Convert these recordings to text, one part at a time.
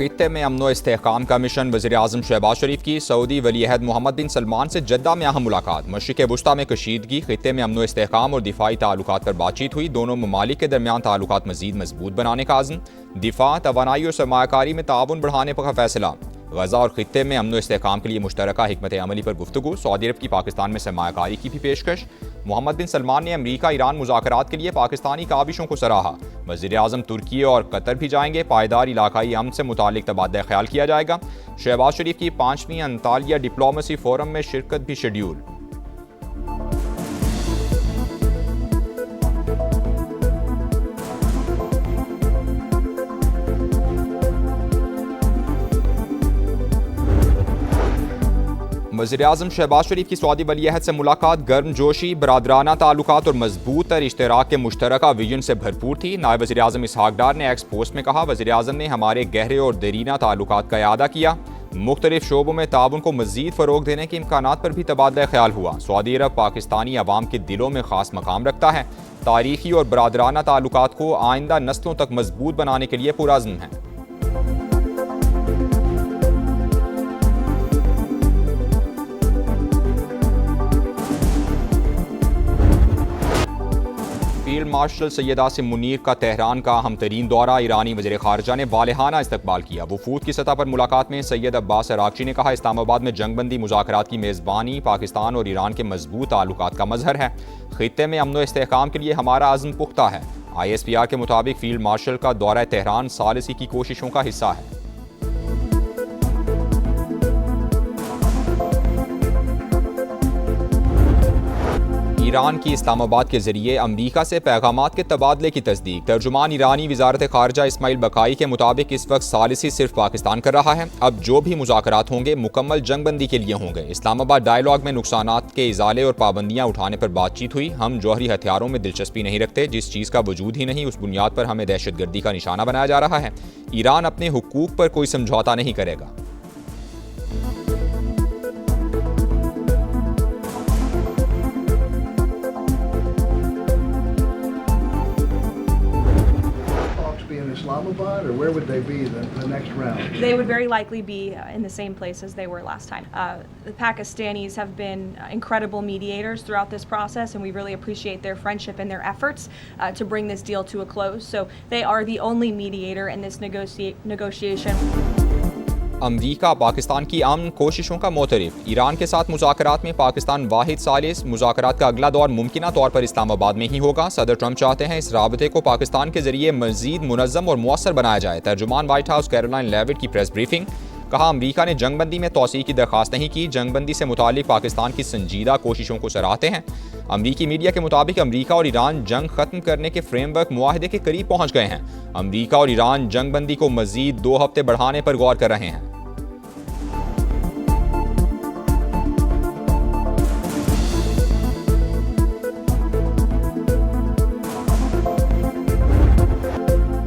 खित्ते में अमन व इस्तेहकाम का मिशन। वज़ीर-ए-आज़म शहबाज शरीफ की सऊदी वली-ए-अहद मोहम्मद बिन सलमान से जद्दा में अहम मुलाकात। मशरिक़ वुस्ता में कशीदगी, खित्ते में अमन व इस्तेहकाम और दिफाई ताल्लुकात पर बातचीत हुई। दोनों ममालिक के दरमियान ताल्लुकात मज़ीद मजबूत बनाने का आज़म। दिफा, तवानाई और सरमायाकारी में ताउन बढ़ाने का फैसला। गजा और खित्ते में अमन व इस्तेहकाम के लिए मुश्तरका हिकमत अमली पर गुफ्तगू। सऊदी अरब की पाकिस्तान में सरमायाकारी की भी पेशकश। मोहम्मद बिन सलमान ने अमरीका ईरान मुज़ाकरात के लिए पाकिस्तानी काविशों को सराहा। वज़ीर-ए-आज़म तुर्की और कतर भी जाएंगे। पायदार इलाकाई अमन से मुतालिक तबादला ख्याल किया जाएगा। शहबाज शरीफ की 5वीं अंतालिया डिप्लोमेसी फोरम में शिरकत भी शेड्यूल। वज़ीर-ए-आज़म शहबाज शरीफ की सऊदी वली-ए-अहद से मुलाकात गर्मजोशी, बरादराना ताल्लुकात और मजबूत तर इश्तराक के मुश्तरका विजन से भरपूर थी। नायब वज़ीर-ए-आज़म इसहाक डार ने एक्स पोस्ट में कहा, वज़ीर-ए-आज़म ने हमारे गहरे और देरीना ताल्लुकात का इआदा किया। मुख्तलिफ शोबों में ताउन को मज़ीद फ़रोग देने के इम्कानात पर भी तबादला ख्याल हुआ। सऊदी अरब पाकिस्तानी अवाम के दिलों में ख़ास मकाम रखता है। तारीखी और बरादराना ताल्लुकात को आइंदा नस्लों तक मजबूत बनाने के लिए पुरअज़्म है। फील्ड मार्शल सैयद आसिम मुनीर का तेहरान का अहम तरीन दौरा। ईरानी वज़ीर ख़ारजा ने वालेहाना इस्तकबाल किया। वफूद की सतह पर मुलाकात में सैयद अब्बास अरागची ने कहा, इस्लामाबाद में जंगबंदी मुज़ाकरात की मेज़बानी पाकिस्तान और ईरान के मजबूत ताल्लुकात का मज़हर है। खित्ते में अमन व इस्तेहकाम के लिए हमारा अज़्म पुख्ता है। ISPR के मुताबिक फील्ड मार्शल का दौरा तेहरान सालिसी की कोशिशों का हिस्सा है। ईरान की इस्लामाबाद के जरिए अमरीका से पैगामात के तबादले की तस्दीक। तर्जुमान ईरानी वज़ारत ख़ारजा इस्माइल बकाई के मुताबिक इस वक्त सालिसी सिर्फ पाकिस्तान कर रहा है। अब जो भी मुज़ाकरात होंगे मुकम्मल जंगबंदी के लिए होंगे। इस्लामाबाद डायलॉग में नुकसानात के इजाले और पाबंदियाँ उठाने पर बातचीत हुई। हम जौहरी हथियारों में दिलचस्पी नहीं रखते। जिस चीज़ का वजूद ही नहीं उस बुनियाद पर हमें दहशतगर्दी का निशाना बनाया जा रहा है। ईरान अपने हुकूक पर कोई समझौता नहीं करेगा। Islamabad, or where would they be the next round? They would very likely be in the same place as they were last time. The Pakistanis have been incredible mediators throughout this process, and we really appreciate their friendship and their efforts to bring this deal to a close. So they are the only mediator in this negotiation. अमरीका पाकिस्तान की अमन कोशिशों का मोतरफ। Iran के साथ मुज़ाकरात में पाकिस्तान वाहिद सालिस। मुज़ाकरात का अगला दौर मुमकिना तौर पर इस्लामाबाद में ही होगा। सदर ट्रंप चाहते हैं इस राबते को पाकिस्तान के जरिए मज़ीद मुनज़्ज़म और मुअस्सर बनाया जाए। तर्जुमान व्हाइट हाउस कैरोलाइन लेविट की प्रेस ब्रीफिंग। कहा, अमरीका ने जंगबंदी में तोसी की दरख्वास्त नहीं की। जंगबंदी से मुतालिक पाकिस्तान की संजीदा कोशिशों को सराहते हैं। अमरीकी मीडिया के मुताबिक अमरीका और ईरान जंग खत्म करने के फ्रेमवर्क मुआहदे के करीब पहुंच गए हैं। अमरीका और ईरान जंगबंदी को मज़ीद 2 हफ्ते बढ़ाने पर गौर कर रहे हैं।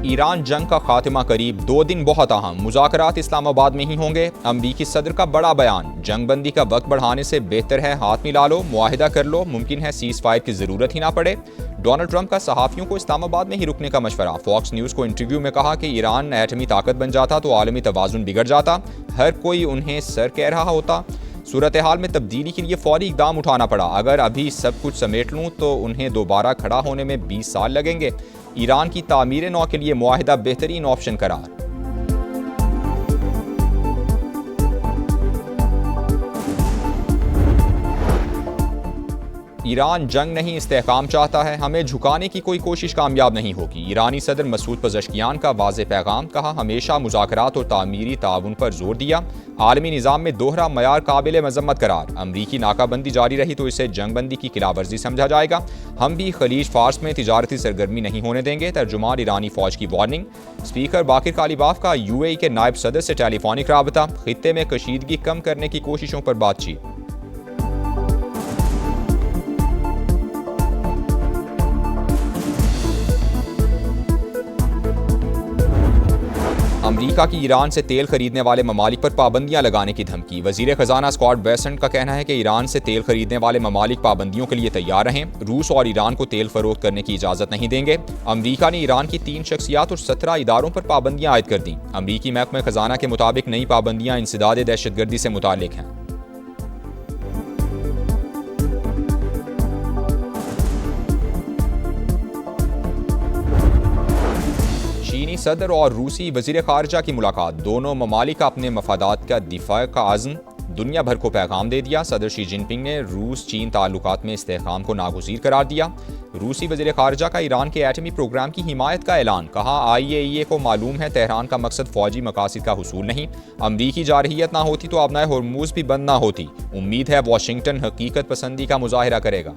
ईरान जंग का खात्मा करीब 2 दिन बहुत अहम। मुज़ाकरात इस्लामाबाद में ही होंगे। अमरीकी सदर का बड़ा बयान, जंगबंदी का वक्त बढ़ाने से बेहतर है हाथ मिला लो, मुआहिदा कर लो, मुमकिन है सीज़ फायर की ज़रूरत ही ना पड़े। डोनाल्ड ट्रंप का सहाफ़ियों को इस्लामाबाद में ही रुकने का मशवरा। फॉक्स न्यूज़ को इंटरव्यू में कहा कि ईरान एटमी ताकत बन जाता तो आलमी तवाज़ुन बिगड़ जाता। हर कोई उन्हें सर कह रहा होता। सूरत हाल में तब्दीली के लिए फौरी इकदाम उठाना पड़ा। अगर अभी सब कुछ समेट लूँ तो उन्हें दोबारा खड़ा होने में 20 साल लगेंगे। ईरान की तामीर नौ के लिए मुआहिदा बेहतरीन ऑप्शन करार। ईरान जंग नहीं इस्तेहकाम चाहता है। हमें झुकाने की कोई कोशिश कामयाब नहीं होगी। ईरानी सदर मसूद पज़ेश्कियान का वाज़ेह पैगाम। कहा, हमेशा मुज़ाकरात और तामीरी ताउन पर जोर दिया। आलमी निज़ाम में दोहरा मयार काबिल मज़म्मत करार। अमरीकी नाकाबंदी जारी रही तो इसे जंगबंदी की खिलाफवर्जी समझा जाएगा। हम भी खलीज फार्स में तिजारती सरगर्मी नहीं होने देंगे। तर्जुमान ईरानी फ़ौज की वार्निंग। स्पीकर बाकिर कालीबाफ का UAE के नायब सदर से टेलीफोनिक राबता। खित्ते में कशीदगी कम करने की कोशिशों पर बातचीत। अमरीका की ईरान से तेल खरीदने वाले ममालिक पर पाबंदियां लगाने की धमकी। वजीर खजाना स्कॉट बेसेंट का कहना है कि ईरान से तेल खरीदने वाले ममालिक पाबंदियों के लिए तैयार रहें। रूस और ईरान को तेल फरोख्त करने की इजाजत नहीं देंगे। अमरीका ने ईरान की 3 शख्सियात और 17 इदारों पर पाबंदियां आयद कर दी। अमरीकी महकमा खजाना के मुताबिक नई पाबंदियां इंसदाद दहशतगर्दी से मुताल्लिक हैं। चीनी सदर और रूसी वजीर खारजा की मुलाकात। दोनों ममालिक अपने मफादात का दिफा का आज़म दुनिया भर को पैगाम दे दिया। सदर शी जिनपिंग ने रूस चीन ताल्लुकात में इस्तेहकाम को नागुज़ीर करार दिया। रूसी वजीर खारजा का ईरान के एटमी प्रोग्राम की हिमायत का ऐलान। कहा IAEA को मालूम है तेहरान का मकसद फौजी मकासद का हुसूल नहीं। अमरीकी जारहियत ना होती तो अपना हॉर्मुज़ भी बंद ना होती। उम्मीद है वाशिंगटन हकीकत पसंदी का मुजाहिरा करेगा।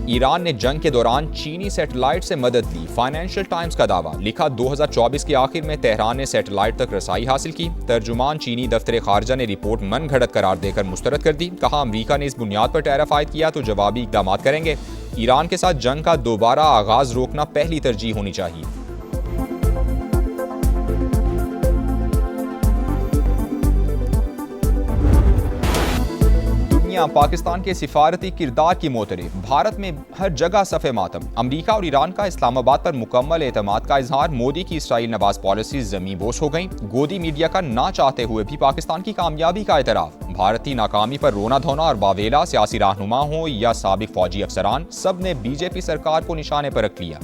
ईरान ने जंग के दौरान चीनी सैटेलाइट से मदद ली। फाइनेंशियल टाइम्स का दावा। लिखा 2024 के आखिर में तेहरान ने सैटेलाइट तक रसाई हासिल की। तर्जुमान चीनी दफ्तर खारजा ने रिपोर्ट मन घड़त करार देकर मुस्तरद कर दी। कहा अमरीका ने इस बुनियाद पर टैरिफ आयद किया तो जवाबी इकदाम करेंगे। ईरान के साथ जंग का दोबारा आगाज रोकना पहली तरजीह होनी चाहिए। पाकिस्तान के सिफारती किरदार की मोतरफ। भारत में हर जगह सफ़े मातम। अमरीका और ईरान का इस्लामाबाद पर मुकम्मल एतमाद का इजहार। मोदी की इसराइल नवाज पॉलिसी ज़मीं बोस हो गई। गोदी मीडिया का ना चाहते हुए भी पाकिस्तान की कामयाबी का एतराफ़। भारतीय नाकामी पर रोना धोना और बावेला। सियासी रहनुमा हो या साबिक फौजी अफसरान, सब ने बीजेपी सरकार को निशाने पर रख लिया।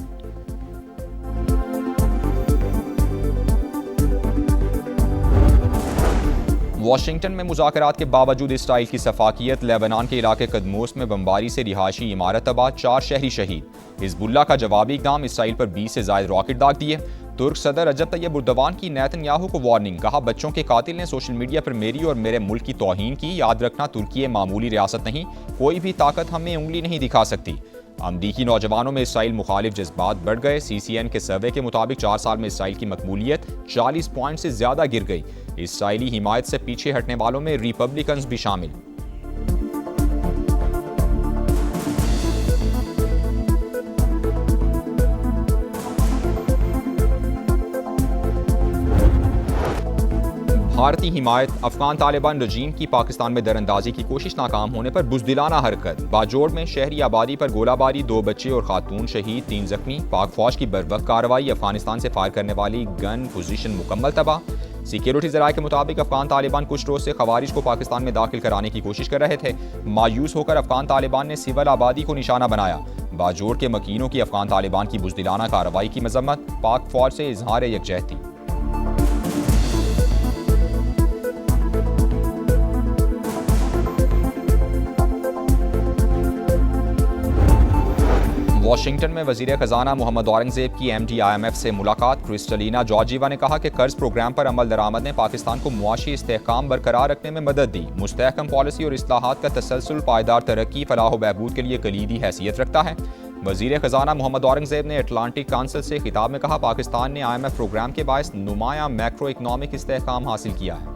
वाशिंगटन में मुज़ाकरात के बावजूद इसराइल की सफाकियत। लेबनान के इलाके कदमोस में बमबारी से रिहायशी इमारत तबाह, 4 शहरी शहीद। हिजबुल्लाह का जवाबी इक़दाम। इसराइल पर 20 से ज़ायद रॉकेट दाग दिए। तुर्क सदर रजब तैयब एर्दोगान की नेतन्याहू को वार्निंग। कहा बच्चों के कातिल ने सोशल मीडिया पर मेरी और मेरे मुल्क की तौहीन की। याद रखना तुर्की मामूली रियासत नहीं, कोई भी ताकत हमें उंगली नहीं दिखा सकती। अमरीकी नौजवानों में इसराइल मुखालिफ जज्बात बढ़ गए। CCN के सर्वे के मुताबिक 4 साल में इसराइल की मकबूलियत 40 पॉइंट से ज़्यादा गिर गई। इसराइली हिमायत से पीछे हटने वालों में रिपब्लिकन्स भी शामिल। भारतीय हिमायत। अफगान तालिबान रजीम की पाकिस्तान में दरअंदाजी की कोशिश नाकाम होने पर बुज़दिलाना हरकत। बाजोड़ में शहरी आबादी पर गोलाबारी, 2 बच्चे और खातून शहीद, 3 जख्मी। पाक फौज की बरवक्त कार्रवाई। अफगानिस्तान से फायर करने वाली गन पोजीशन मुकम्मल तबाह। सिक्योरिटी ज़राए के मुताबिक अफगान तालिबान कुछ रोज से खवारिज को पाकिस्तान में दाखिल कराने की कोशिश कर रहे थे। मायूस होकर अफगान तालिबान ने सिविल आबादी को निशाना बनाया। बाजोड़ के मकीनों की अफगान तालिबान की बुज़दिलाना कार्रवाई की मजम्मत। पाक फौज से इजहार यकजहती। वाशिंगटन में वजीर खजाना मोहम्मद औरंगजेब की MD IMF से मुलाकात। क्रिस्टलिना जॉर्जिवा ने कहा कि कर्ज प्रोग्राम पर अमल दरामद ने पाकिस्तान को मुआशी इस्तेहकाम बरकरार रखने में मदद दी। मुस्तहकम पॉलिसी और इस्लाहात का तसलसल पायदार तरक्की, फलाह व बहबूद के लिए कलीदी हैसियत रखता है। वजीर खजाना मोहम्मद औरंगजेब ने अटलांटिक काउंसिल से खिताब में कहा पाकिस्तान ने IMF प्रोग्राम के बायस नुमाया मैक्रो इकनॉमिक इस्तेहकाम हासिल किया है।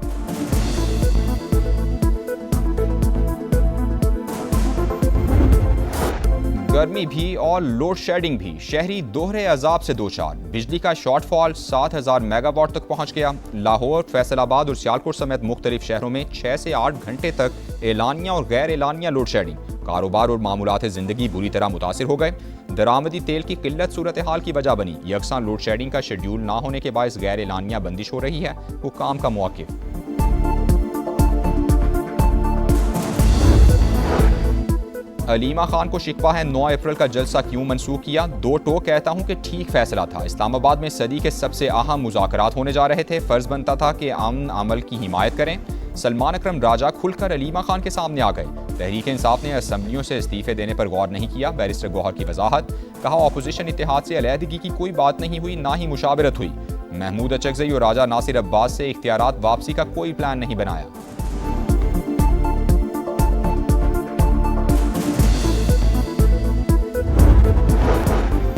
गर्मी भी और लोड शेडिंग भी। शहरी दोहरे अजाब से 2-4। बिजली का शॉर्टफॉल 7000 मेगावाट तक पहुंच गया। लाहौर, फैसलाबाद और सियालकोट समेत मुख्तलिफ शहरों में 6 से 8 घंटे तक एलानिया और गैर एलानिया लोड शेडिंग। कारोबार और मामूलात ज़िंदगी बुरी तरह मुतासिर हो गए। दरामदी तेल की किल्लत सूरत हाल की वजह बनी। यकसां लोड शेडिंग का शेड्यूल ना होने के बायस गैर एलानिया बंदिश हो रही है। हुक्काम का मौक़िफ़। अलीमा खान को शिकवा है 9 अप्रैल का जलसा क्यों मनसूख किया। 2 टोक कहता हूं कि ठीक फैसला था। इस्लामाबाद में सदी के सबसे अहम मुज़ाकरात होने जा रहे थे। फ़र्ज बनता था कि अमन अमल की हिमायत करें। सलमान अकरम राजा खुलकर अलीमा खान के सामने आ गए। तहरीक इंसाफ ने असम्बलियों से इस्तीफे देने पर गौर नहीं किया। बैरिस्टर गौहर की वजाहत। कहा अपोजिशन इत्तेहाद से अलहदगी की कोई बात नहीं हुई, ना ही मुशावरत हुई। महमूद अचकज़ई और राजा नासिर अब्बास से इख्तियारात वापसी का कोई प्लान नहीं बनाया।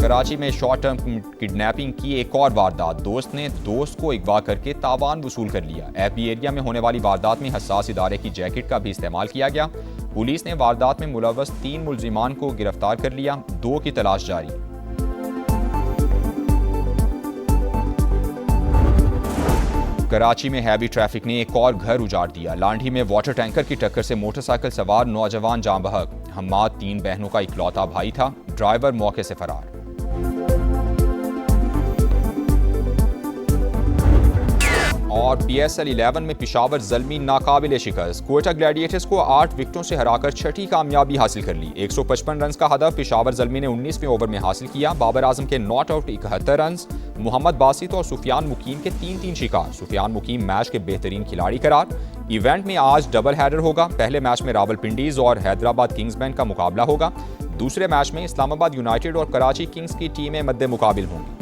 कराची में शॉर्ट टर्म किडनैपिंग की एक और वारदात। दोस्त ने दोस्त को अगवा करके तावान वसूल कर लिया। FB एरिया में होने वाली वारदात में हसास इदारे की जैकेट का भी इस्तेमाल किया गया। पुलिस ने वारदात में मुलव्वस 3 मुलजिमान को गिरफ्तार कर लिया, 2 की तलाश जारी। कराची में हैवी ट्रैफिक ने एक और घर उजाड़ दिया। लांढी में वाटर टैंकर की टक्कर से मोटरसाइकिल सवार नौजवान जान बहक। हम्माद 3 बहनों का इकलौता भाई था, ड्राइवर मौके से फरार। और PSL 11 में पेशावर ज़ल्मी नाकाबिले शिकस्त। क्वेटा ग्लैडिएटर्स को 8 विकेटों से हराकर छठी कामयाबी हासिल कर ली। 155 रन का हदफ पेशावर ज़ल्मी ने 19वें ओवर में हासिल किया। बाबर आजम के not out 71 run, Mohammad Basit और सुफियान मुकीम के 3-3 शिकार। सुफियान मुकीम मैच के बेहतरीन खिलाड़ी करार। इवेंट में आज डबल हेडर होगा। पहले मैच में रावलपिंडीज और हैदराबाद किंग्स बैंक का मुकाबला होगा। दूसरे मैच में इस्लामाबाद यूनाइटेड और कराची किंग्स की टीमें मद्दे मुकाबिल होंगी।